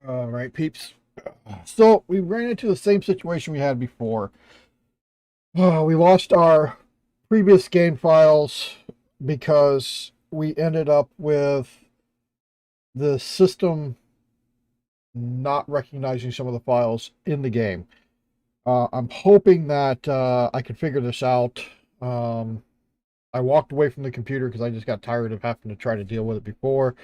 All right, peeps. So we ran into the same situation we had before. We lost our previous game files because we ended up with the system not recognizing some of the files in the game. I'm hoping that I can figure this out. I walked away from the computer because I just got tired of having to try to deal with it before.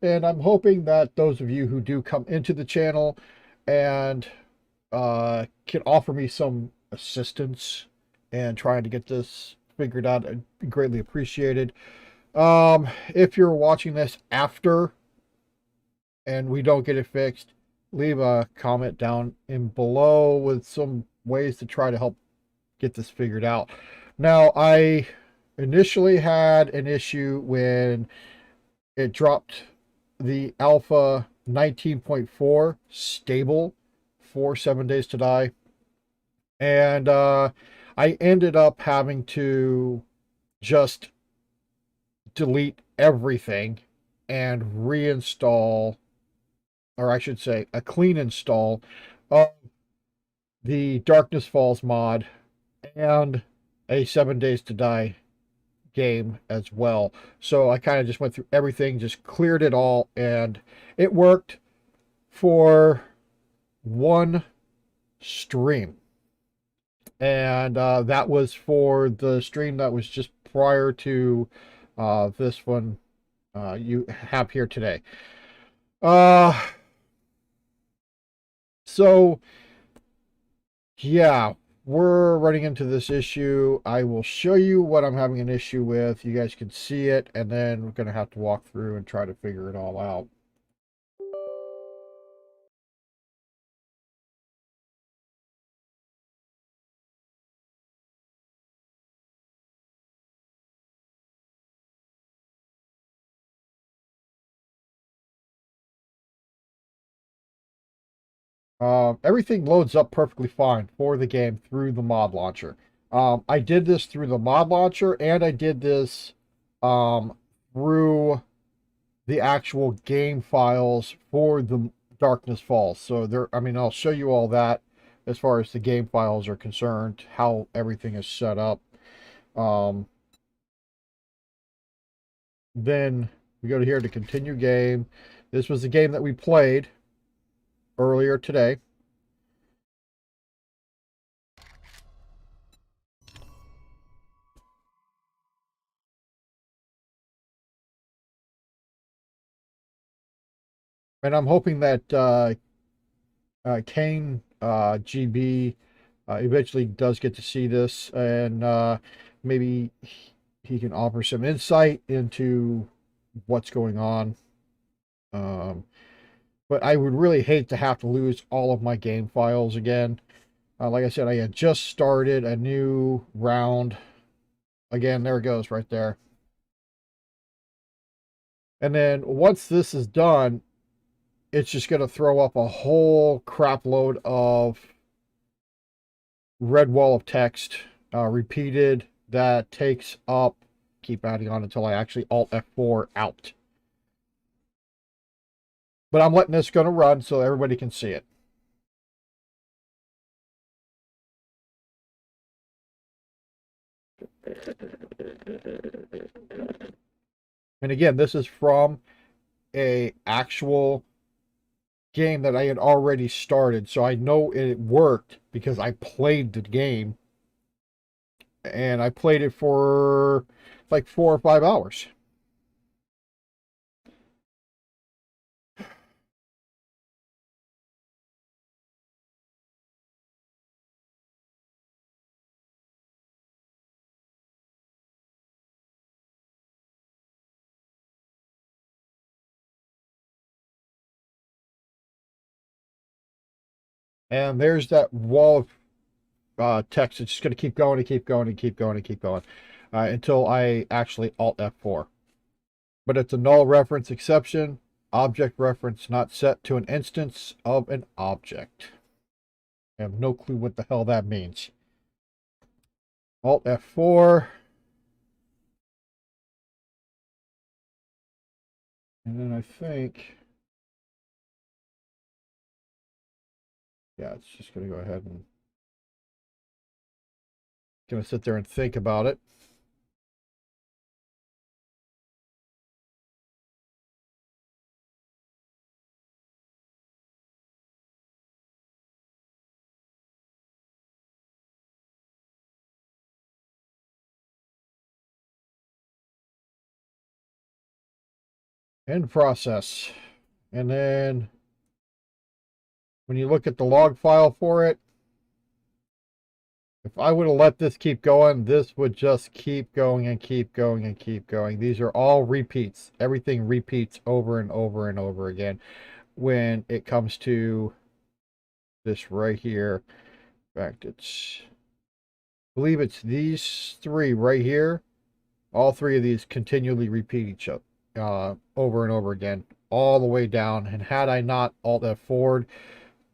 And I'm hoping that those of you who do come into the channel and can offer me some assistance and trying to get this figured out, I'd be greatly appreciated. If you're watching this after and we don't get it fixed, leave a comment down in below with some ways to try to help get this figured out. Now, I initially had an issue when it dropped the alpha 19.4 stable for 7 Days to Die. And I ended up having to just delete everything and reinstall, or I should say, a clean install of the Darkness Falls mod and a 7 Days to Die game as well. So I kind of just went through everything, just cleared it all, and it worked for one stream. And that was for the stream that was just prior to this one you have here today. Uh, so, yeah, we're running into this issue. I will show you what I'm having an issue with. You guys can see it, and then we're going to have to walk through and try to figure it all out. Everything loads up perfectly fine for the game through the mod launcher. I did this through the mod launcher, and I did this through the actual game files for the Darkness Falls. So there, I mean, I'll show you all that as far as the game files are concerned, how everything is set up. Um, then we go to here to continue game. This was the game that we played earlier today. And I'm hoping that Kane GB eventually does get to see this, and maybe he can offer some insight into what's going on. But I would really hate to have to lose all of my game files again. Like I said, I had just started a new round. Again, there it goes right there. And then once this is done, it's just going to throw up a whole crap load of red wall of text repeated that takes up, keep adding on until I actually Alt F4 out. But I'm letting this going to run so everybody can see it. And again, this is from a actual game that I had already started, so I know it worked because I played the game, and I played it for like 4 or 5 hours. And there's that wall of text. It's just going to keep going and keep going and keep going and keep going until I actually Alt F4. But it's a null reference exception, object reference not set to an instance of an object. I have no clue what the hell that means. Alt F4. And then I think, yeah, it's just going to go ahead and going to sit there and think about it. End process. And then when you look at the log file for it, if I would have let this keep going, this would just keep going and keep going and keep going. These are all repeats. Everything repeats over and over and over again when it comes to this right here. In fact, I believe it's these three right here. All three of these continually repeat each other over and over again, all the way down. And had I not Alt F forward,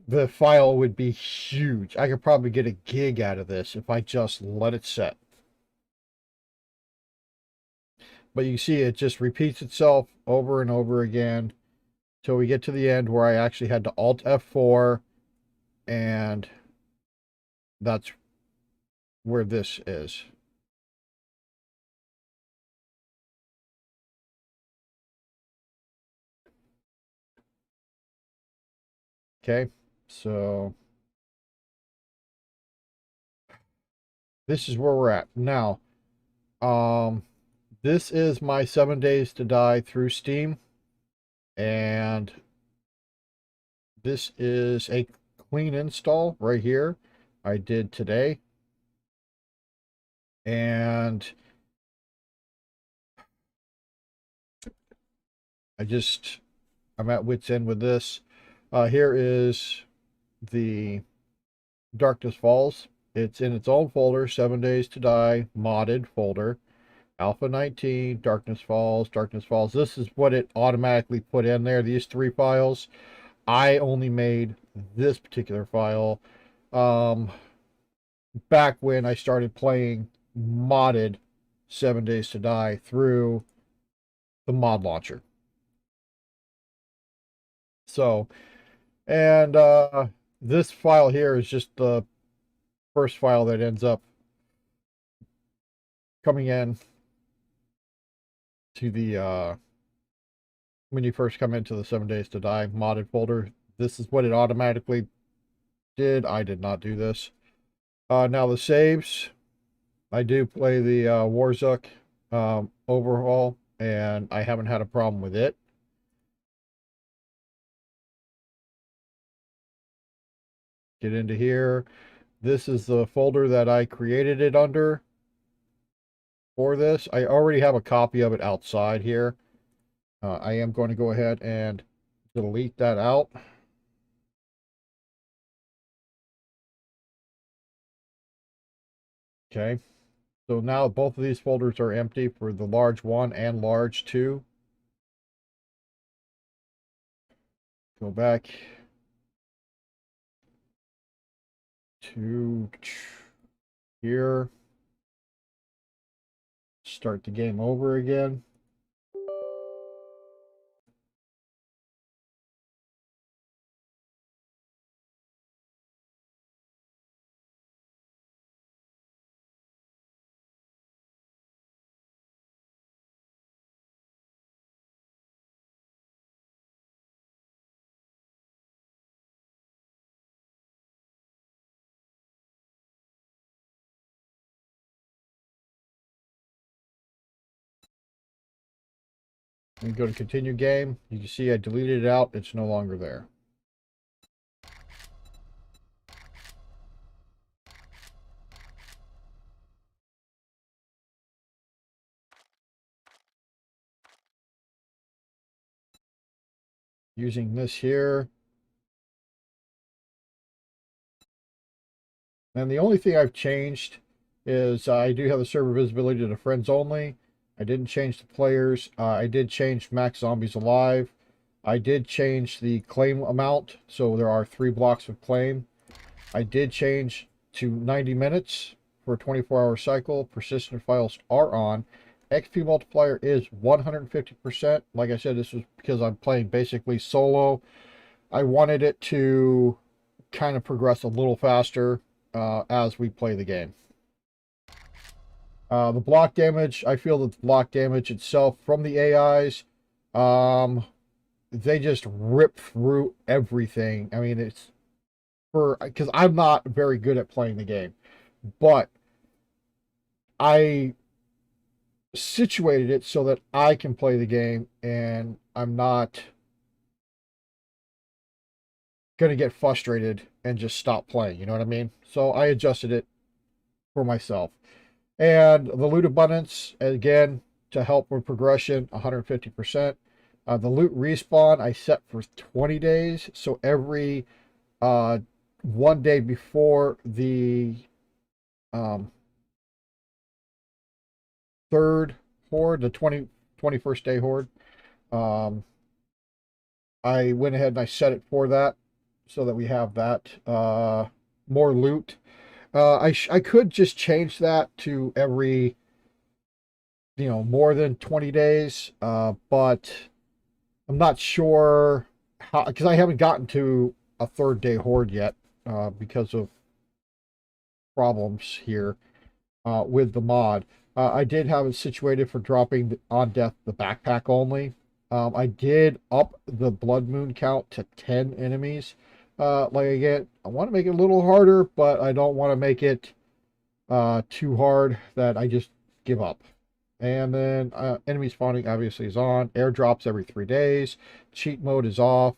the file would be huge. I could probably get a gig out of this if I just let it set. But you see it just repeats itself over and over again till we get to the end where I actually had to Alt F4, and that's where this is. Okay, so this is where we're at now. This is my 7 days to die through Steam, and this is a clean install right here I did today. And I'm at wit's end with this. Here is the Darkness Falls. It's in its own folder, 7 Days to Die, modded folder. Alpha 19, Darkness Falls, Darkness Falls. This is what it automatically put in there, these three files. I only made this particular file back when I started playing modded 7 Days to Die through the mod launcher. So, and this file here is just the first file that ends up coming in to the when you first come into the 7 Days to Die modded folder. This is what it automatically did. I did not do this. Now the saves, I do play the Warzuk overhaul, and I haven't had a problem with it. Get into here. This is the folder that I created it under for this. I already have a copy of it outside here. I am going to go ahead and delete that out. Okay. So now both of these folders are empty for the large 1 and large 2. Go back to here. Start the game over again. And go to continue game. You can see I deleted it out. It's no longer there. Using this here. And the only thing I've changed is I do have the server visibility to friends only. I didn't change the players. I did change max zombies alive. I did change the claim amount, so there are 3 blocks of claim. I did change to 90 minutes for a 24-hour cycle. Persistent files are on. XP multiplier is 150%. Like I said, this was because I'm playing basically solo. I wanted it to kind of progress a little faster as we play the game. The block damage, I feel that the block damage itself from the AIs, they just rip through everything. I mean, it's because I'm not very good at playing the game, but I situated it so that I can play the game and I'm not going to get frustrated and just stop playing. You know what I mean? So I adjusted it for myself. And the loot abundance, again, to help with progression, 150%. The loot respawn, I set for 20 days. So every 1 day before the um, third horde, the 21st day horde, um, I went ahead and I set it for that so that we have that more loot. I could just change that to every, more than 20 days, but I'm not sure how, because I haven't gotten to a third day horde yet because of problems here with the mod. I did have it situated for dropping on death the backpack only. I did up the blood moon count to 10 enemies. Like again, I want to make it a little harder, but I don't want to make it too hard that I just give up. And then enemy spawning obviously is on. Airdrops every 3 days. Cheat mode is off.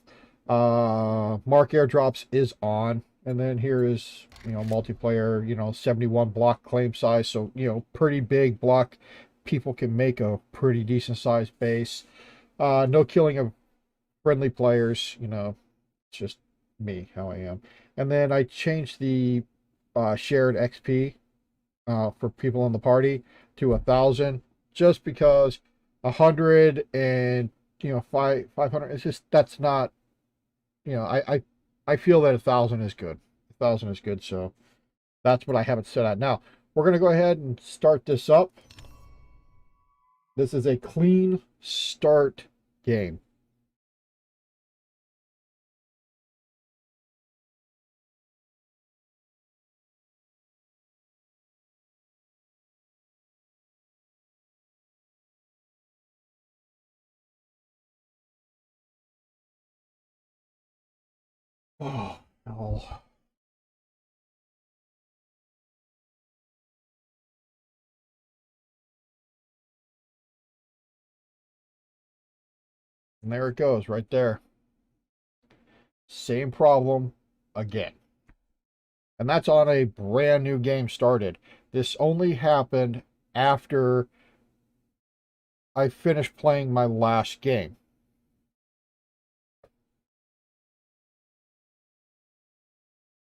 Mark airdrops is on. And then here is, multiplayer, 71 block claim size. So, pretty big block. People can make a pretty decent sized base. No killing of friendly players, it's just me, how I am. And then I changed the shared XP for people in the party to 1,000, just because 100 and 500. It's just that's not. I feel that 1,000 is good. 1,000 is good, so that's what I have it set at. Now we're gonna go ahead and start this up. This is a clean start game. Oh, hell. And there it goes, right there. Same problem again. And that's on a brand new game started. This only happened after I finished playing my last game.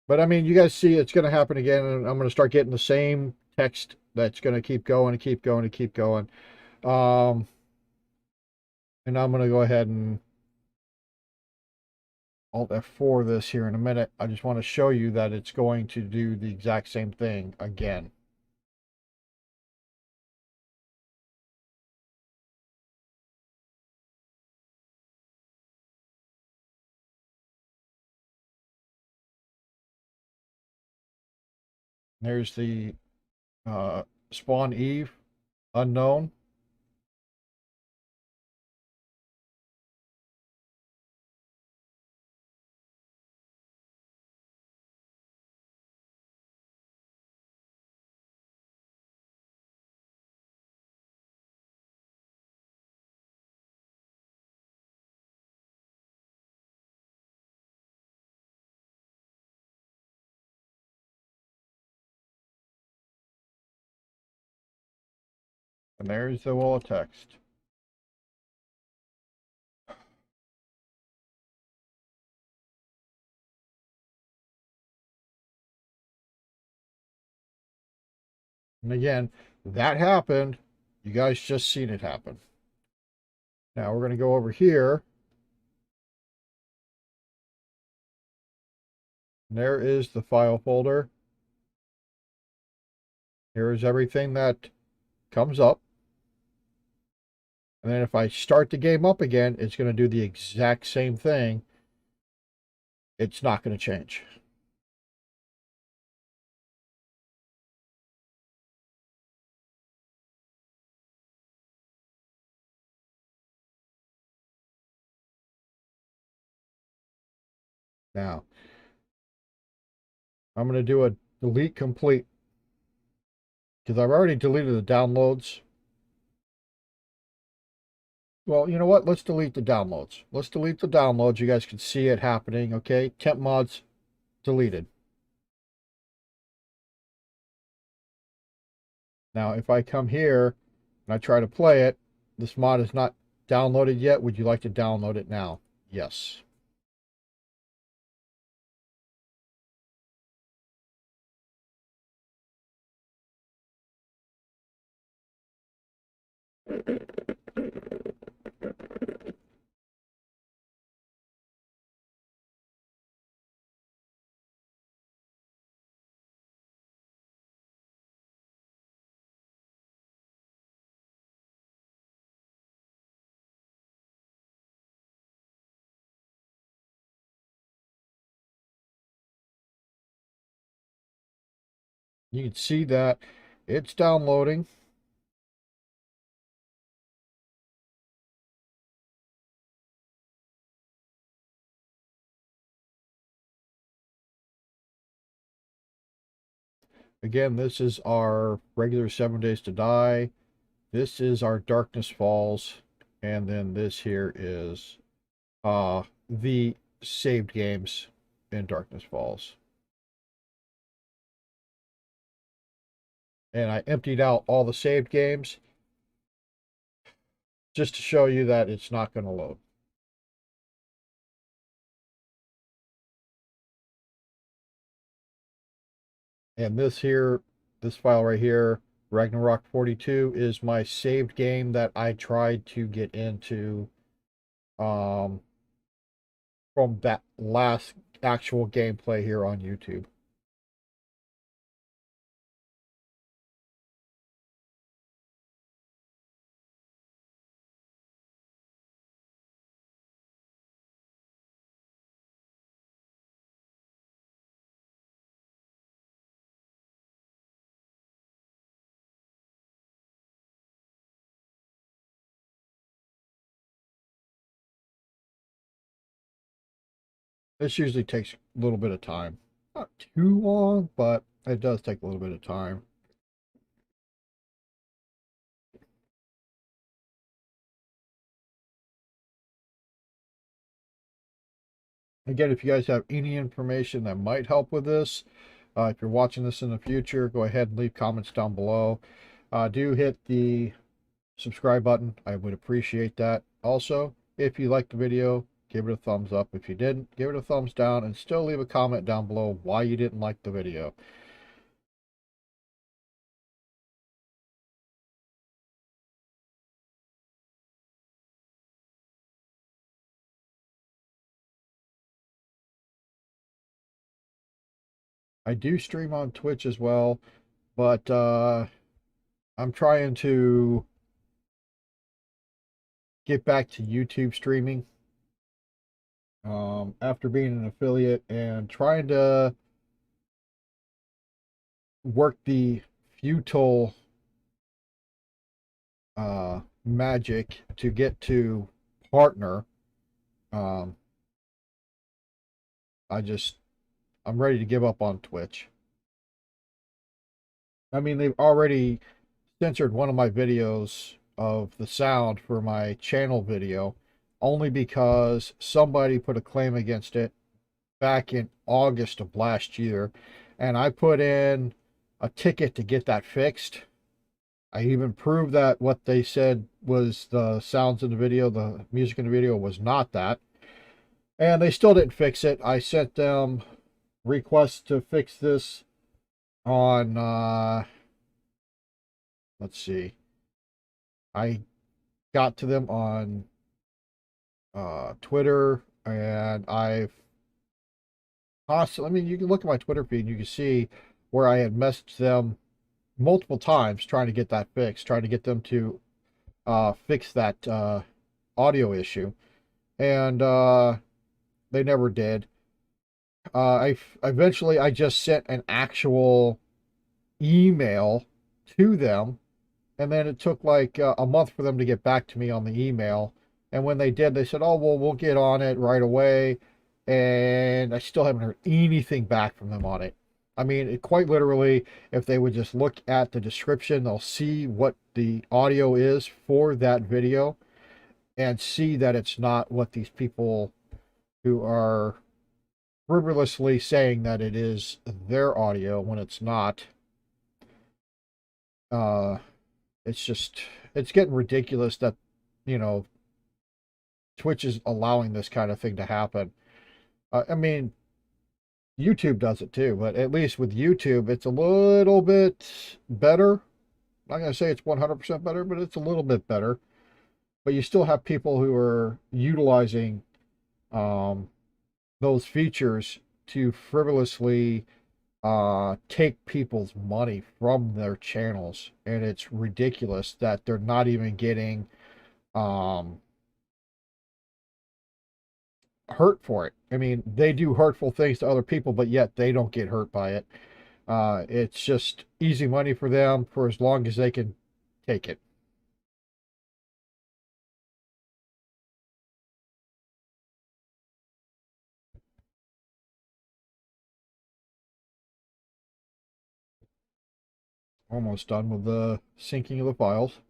But I mean, you guys see it's going to happen again, and I'm going to start getting the same text that's going to keep going and keep going and keep going. Um, and I'm going to go ahead and Alt F4 this here in a minute. I just want to show you that it's going to do the exact same thing again. There's the uh, spawn Eve unknown. And there's the wall of text. And again, that happened. You guys just seen it happen. Now we're going to go over here. There is the file folder. Here is everything that comes up. And then if I start the game up again, it's going to do the exact same thing. It's not going to change. Now, I'm going to do a delete complete because I've already deleted the downloads. Well, you know what? Let's delete the downloads. Let's delete the downloads. You guys can see it happening, okay? Temp mods deleted. Now, if I come here and I try to play it, this mod is not downloaded yet. Would you like to download it now? Yes. You can see that it's downloading. Again, this is our regular 7 Days to Die. This is our Darkness Falls. And then this here is the saved games in Darkness Falls. And I emptied out all the saved games just to show you that it's not going to load. And this here, this file right here, Ragnarok 42, is my saved game that I tried to get into from that last actual gameplay here on YouTube. This usually takes a little bit of time. Not too long, but it does take a little bit of time. Again, if you guys have any information that might help with this, if you're watching this in the future, go ahead and leave comments down below. Do hit the subscribe button. I would appreciate that. Also, if you liked the video, give it a thumbs up. If you didn't, give it a thumbs down, and still leave a comment down below why you didn't like the video. I do stream on Twitch as well, but I'm trying to get back to YouTube streaming after being an affiliate and trying to work the futile magic to get to partner. I'm ready to give up on Twitch. I mean, they've already censored one of my videos of the sound for my channel video only because somebody put a claim against it back in August of last year, and I put in a ticket to get that fixed, I even proved that what they said was the sounds in the video, the music in the video was not that. And they still didn't fix it. I sent them requests to fix this on, let's see. I got to them on Twitter, and I've constantly, I mean, you can look at my Twitter feed and you can see where I had messaged them multiple times trying to get that fixed, trying to get them to fix that audio issue. And they never did. I eventually I just sent an actual email to them, and then it took like a month for them to get back to me on the email. And when they did, they said, "Oh, well, we'll get on it right away." And I still haven't heard anything back from them on it. I mean, quite literally, if they would just look at the description, they'll see what the audio is for that video and see that it's not what these people who are frivolously saying that it is their audio when it's not. Uh, it's just, it's getting ridiculous that, you know, Twitch is allowing this kind of thing to happen. I mean, YouTube does it too, but at least with YouTube, it's a little bit better. I'm not going to say it's 100% better, but it's a little bit better. But you still have people who are utilizing um, those features to frivolously take people's money from their channels. And it's ridiculous that they're not even getting um, hurt for it. I mean, they do hurtful things to other people, but yet they don't get hurt by it. It's just easy money for them for as long as they can take it. Almost done with the syncing of the files.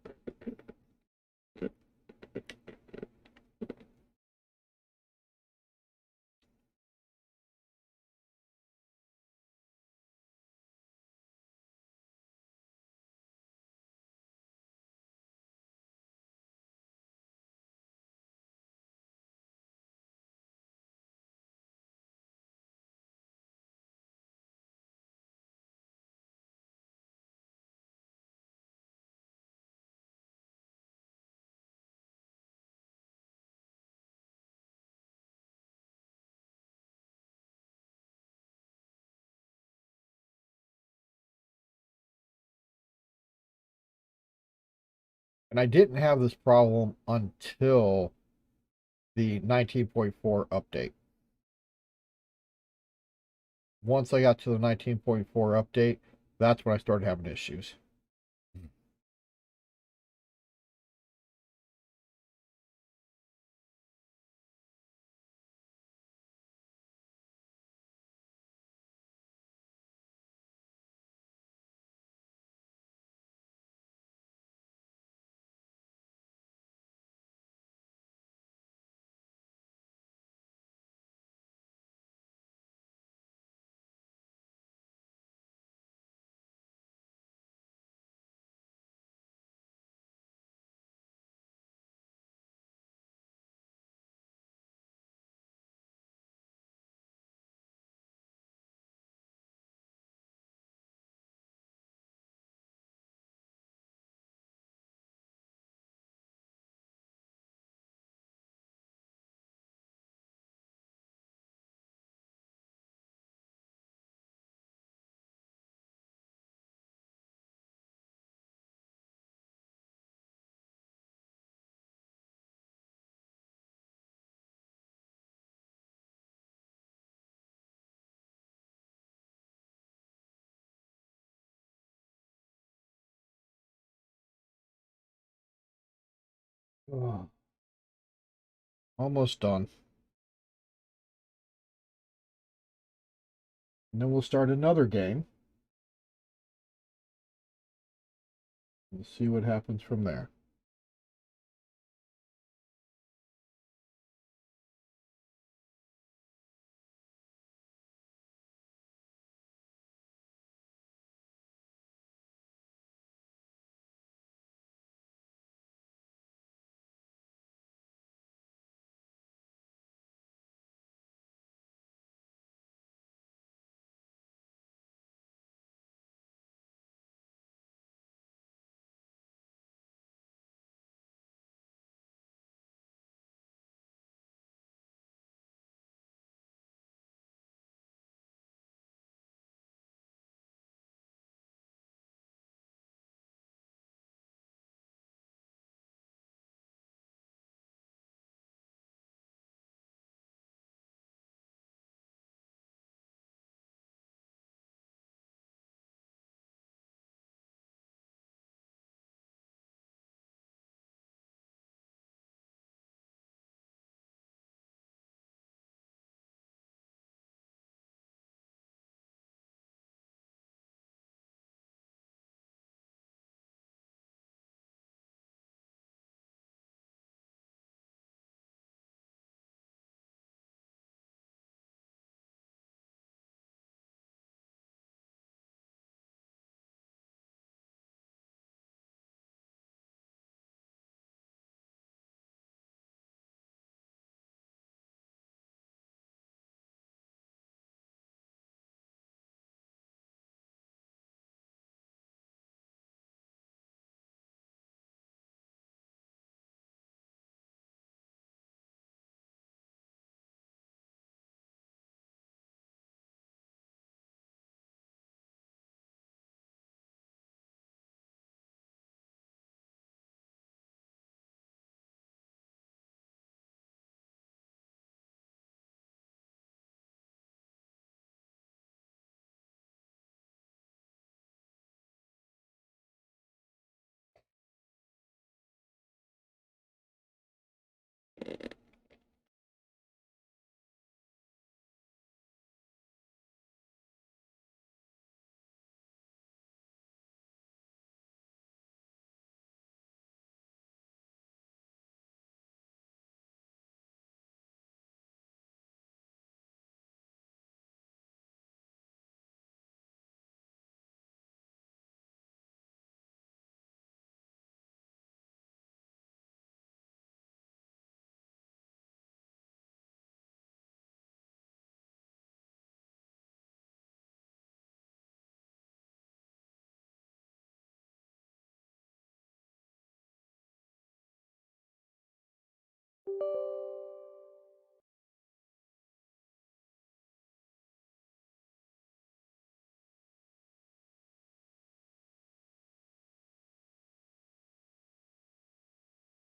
And I didn't have this problem until the 19.4 update. Once I got to the 19.4 update, that's when I started having issues. Oh, almost done. And then we'll start another game. We'll see what happens from there.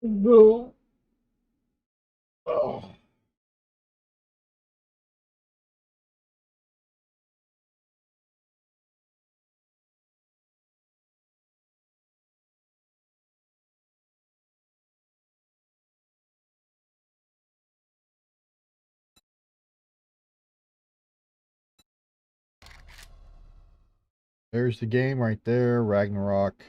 No. Oh. There's the game right there, Ragnarok.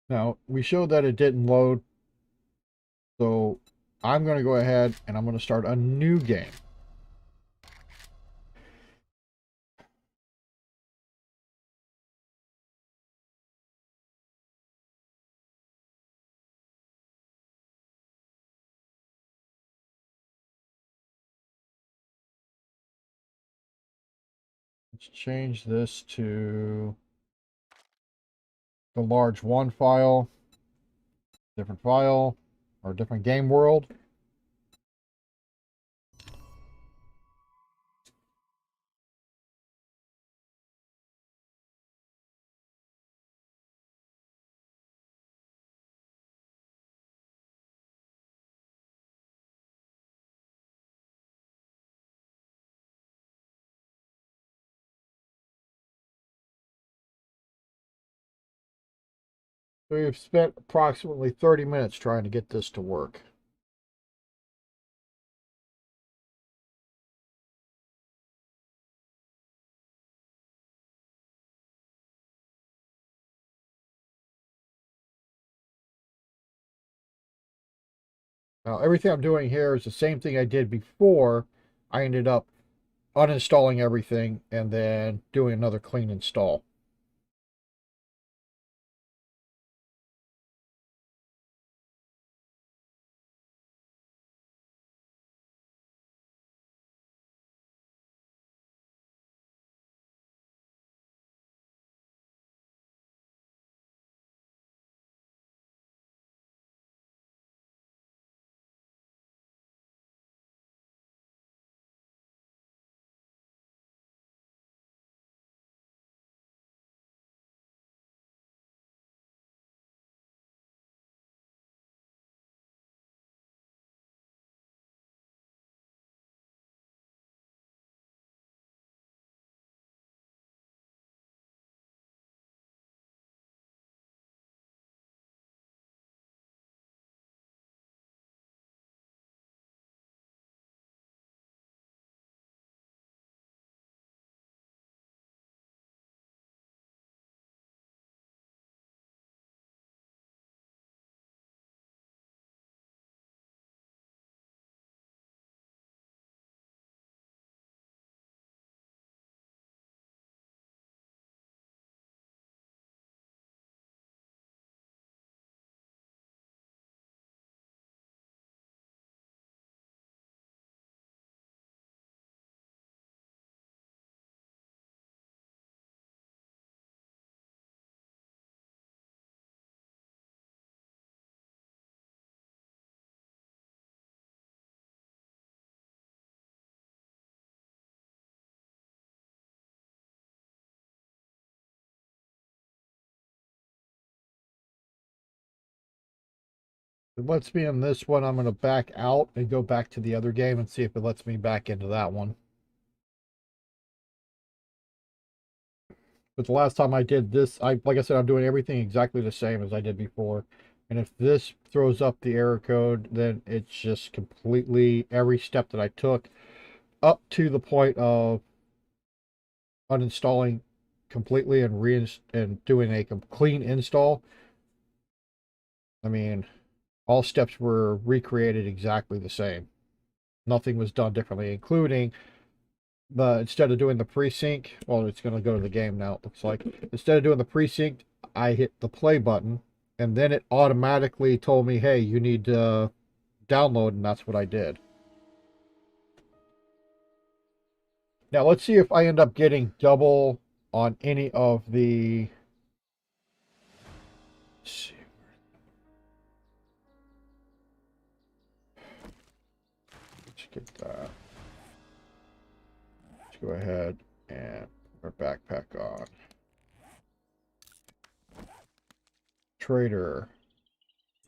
Now, we showed that it didn't load, so I'm going to go ahead and I'm going to start a new game. Let's change this to the large one file, different file, or different game world. So we've spent approximately 30 minutes trying to get this to work. Now, everything I'm doing here is the same thing I did before. I ended up uninstalling everything and then doing another clean install. It lets me in this one. I'm going to back out and go back to the other game and see if it lets me back into that one. But the last time I did this, like I said, I'm doing everything exactly the same as I did before. And if this throws up the error code, then it's just completely every step that I took up to the point of uninstalling completely and doing a clean install. I mean, all steps were recreated exactly the same. Nothing was done differently, including instead of doing the pre-sync, well, it's going to go to the game now, it looks like. Instead of doing the pre-sync, I hit the play button, and then it automatically told me, hey, you need to download, and that's what I did. Now, let's see if I end up getting double on any of the... Let's see. Let's get that. Let's go ahead and put our backpack on. trader.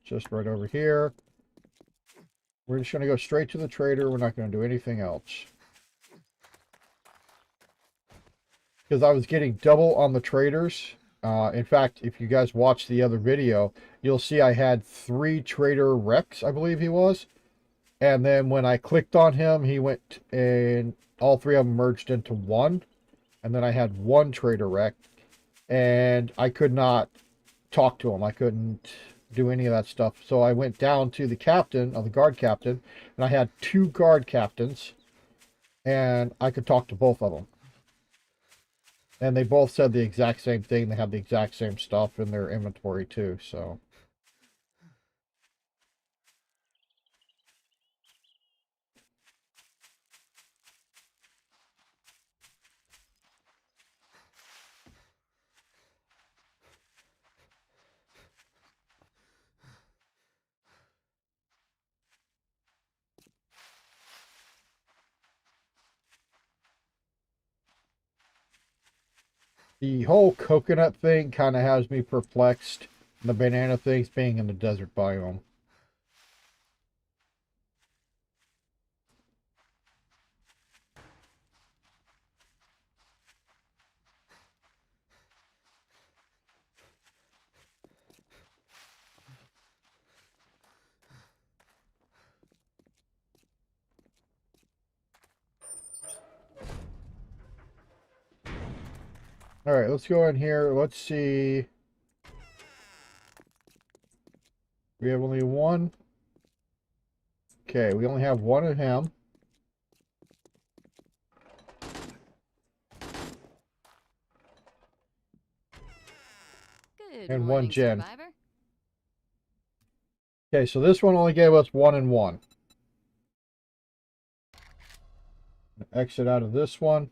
Just right over here. We're just going to go straight to the trader. We're not going to do anything else. Because I was getting double on the traders. In fact, if you guys watch the other video, you'll see I had 3 trader Rex, I believe he was. And then when I clicked on him, he went and all 3 of them merged into one. And then I had 1 trader Rex. And I could not talk to him. I couldn't do any of that stuff. So I went down to the captain, the guard captain, and I had 2 guard captains, and I could talk to both of them. And they both said the exact same thing. They have the exact same stuff in their inventory too, so. The whole coconut thing kind of has me perplexed. The banana things being in the desert biome. All right, let's go in here. Let's see. We have only 1. Okay, we only have 1 of him. Good And morning, 1 gen. survivor. Okay, so this one only gave us 1 and 1. Exit out of this one.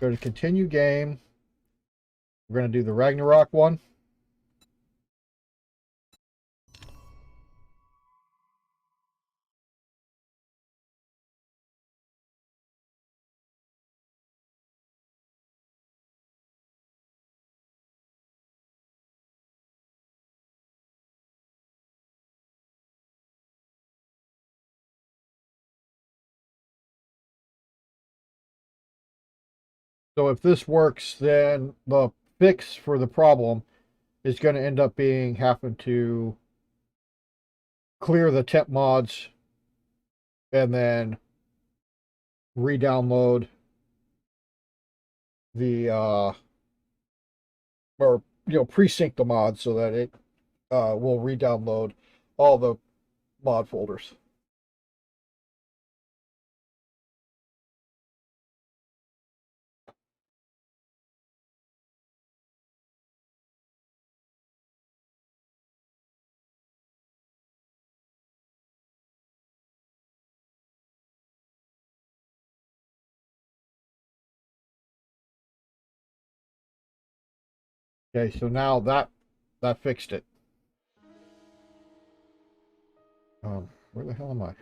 Go to continue game. We're going to do the Ragnarok one. So if this works, then the fix for the problem is going to end up being having to clear the temp mods and then re-download the or pre-sync the mods so that it will re-download all the mod folders. Okay, so now that fixed it. Where the hell am I?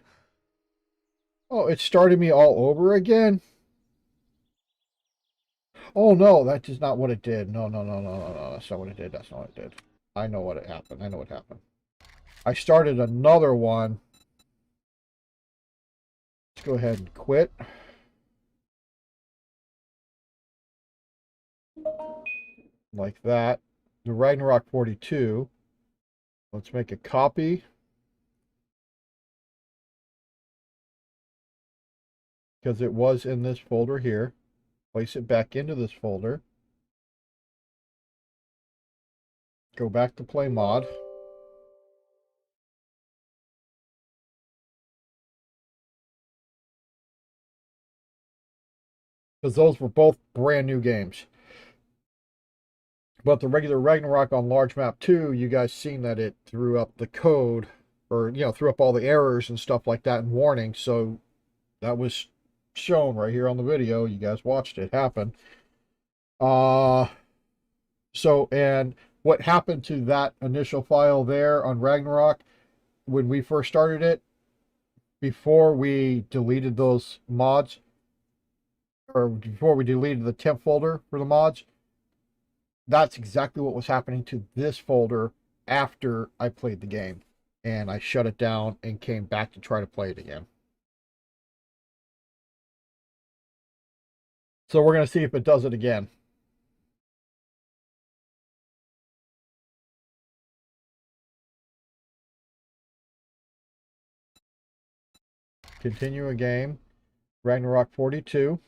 Oh, it started me all over again. Oh no, that is not what it did. No, no, no, no, no, no. That's not what it did. That's not what it did. I know what it happened. I know what happened. I started another one. Let's go ahead and quit. Like that. The Ragnarok 42. Let's make a copy. Because it was in this folder here. Place it back into this folder. Go back to play mod. Because those were both brand new games. But the regular Ragnarok on large map 2, you guys seen that it threw up the code, or threw up all the errors and stuff like that and warnings. So that was shown right here on the video. You guys watched it happen. So, and what happened to that initial file there on Ragnarok when we first started it, before we deleted those mods, or before we deleted the temp folder for the mods, that's exactly what was happening to this folder after I played the game. And I shut it down and came back to try to play it again. So we're going to see if it does it again. Continue a game. Ragnarok 42.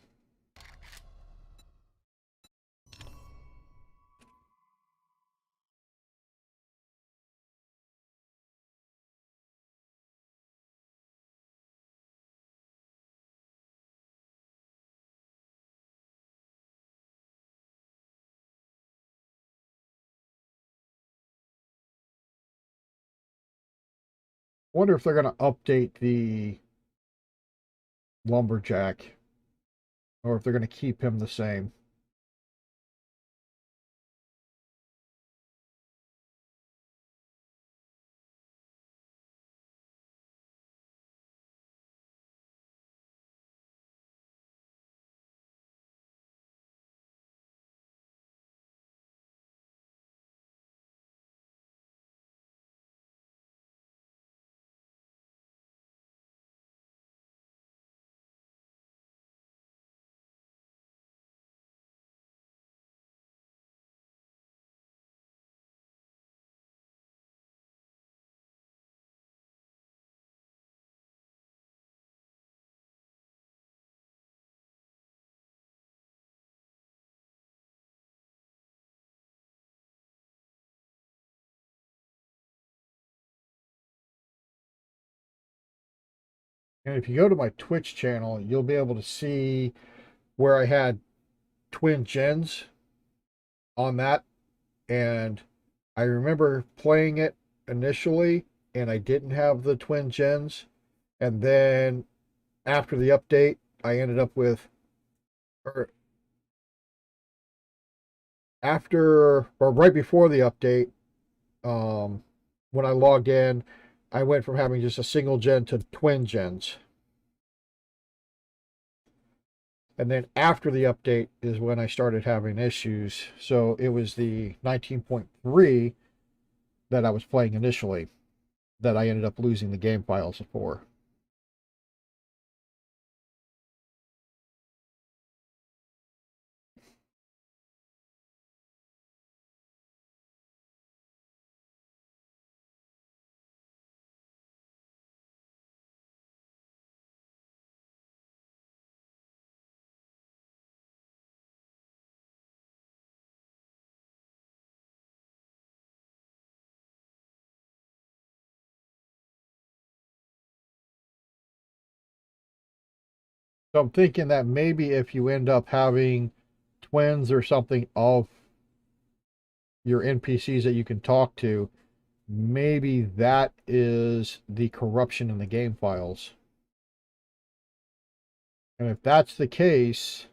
Wonder if they're going to update the lumberjack or if they're going to keep him the same. And if you go to my Twitch channel, you'll be able to see where I had twin gens on that. And I remember playing it initially, and I didn't have the twin gens. And then after the update, I ended up with, or after, or right before the update, um, when I logged in, I went from having just a single gen to twin gens. And then after the update is when I started having issues. So it was the 19.3 that I was playing initially that I ended up losing the game files for. So I'm thinking that maybe if you end up having twins or something of your NPCs that you can talk to, maybe that is the corruption in the game files. And if that's the case,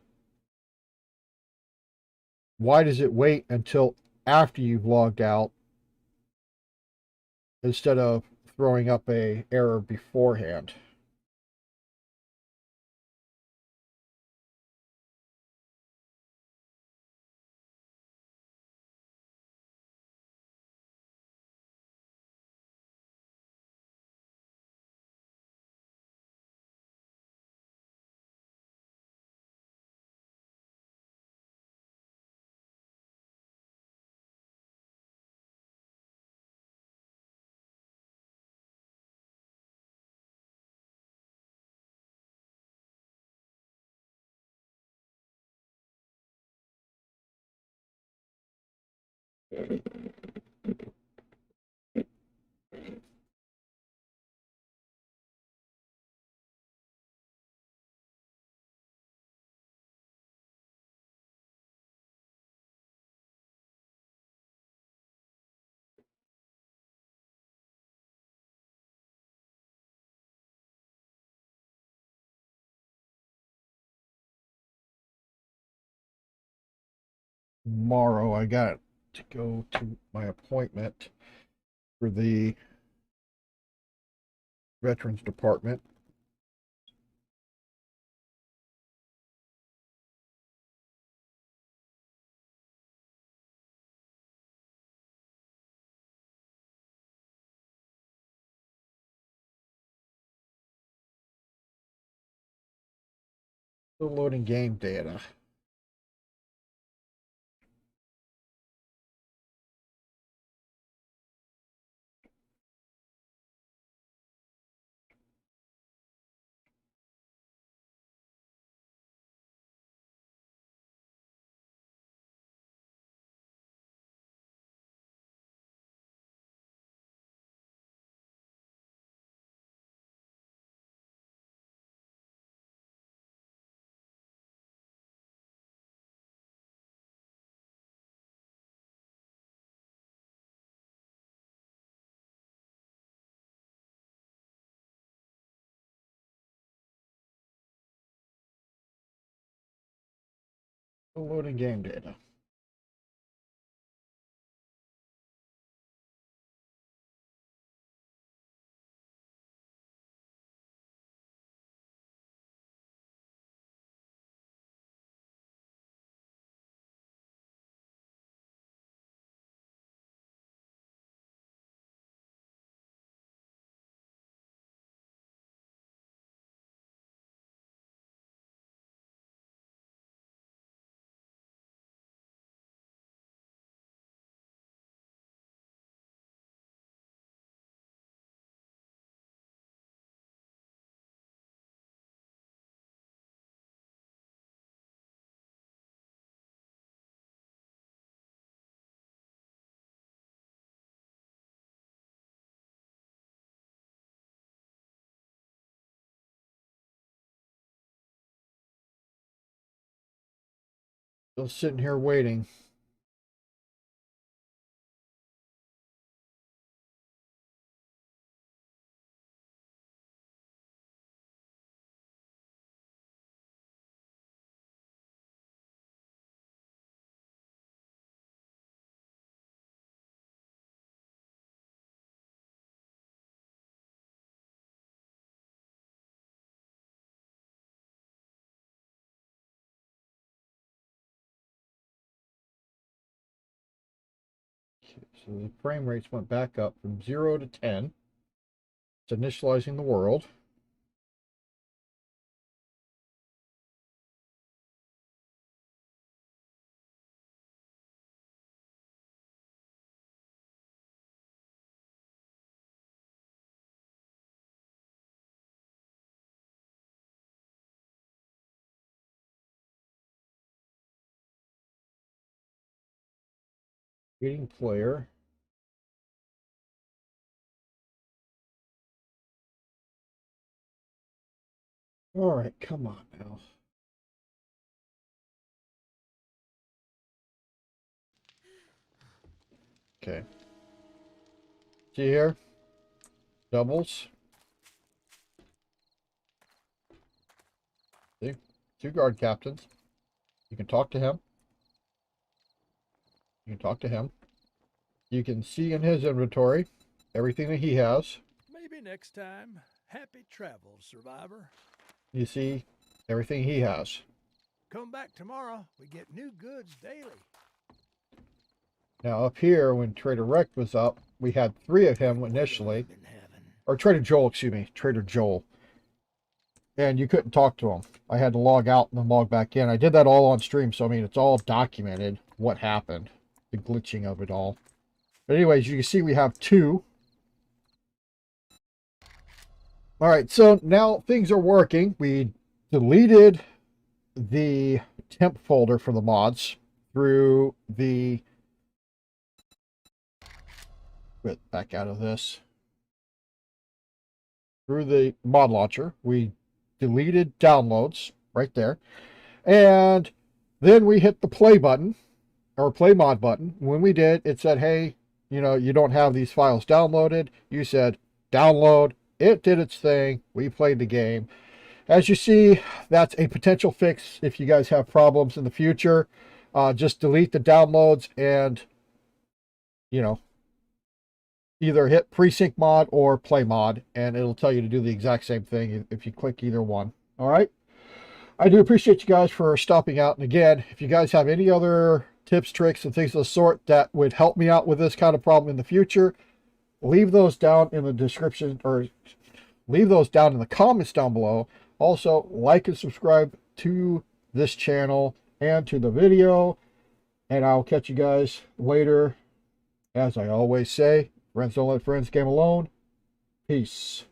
why does it wait until after you've logged out instead of throwing up a error beforehand? Tomorrow I got to go to my appointment for the Veterans Department. Still loading game data. Still loading game data. Still sitting here waiting. So the frame rates went back up from 0 to 10. It's initializing the world. Creating player. All right, come on now. Okay. See here? Doubles. See? 2 guard captains. You can talk to him. You can talk to him. You can see in his inventory everything that he has. Maybe next time. Happy travels, survivor. You see everything he has. Come back tomorrow. We get new goods daily. Now up here, when Trader Rex was up, we had 3 of him initially. Or Trader Joel, excuse me. Trader Joel. And you couldn't talk to him. I had to log out and then log back in. I did that all on stream, so I mean, it's all documented what happened. The glitching of it all. But anyways, you can see we have 2. All right, so now things are working. We deleted the temp folder for the mods through the... Quit back out of this. Through the mod launcher. We deleted downloads right there. And then we hit the play button, or play mod button. When we did, it said, hey, you know, you don't have these files downloaded. You said download. It did its thing. We played the game. As you see, that's a potential fix if you guys have problems in the future. Just delete the downloads and, you know, either hit precinct mod or play mod, and it'll tell you to do the exact same thing if you click either one. All right. I do appreciate you guys for stopping out. And again, if you guys have any other tips, tricks, and things of the sort that would help me out with this kind of problem in the future, leave those down in the description, or leave those down in the comments down below. Also, like and subscribe to this channel and to the video. And I'll catch you guys later. As I always say, friends don't let friends game alone. Peace.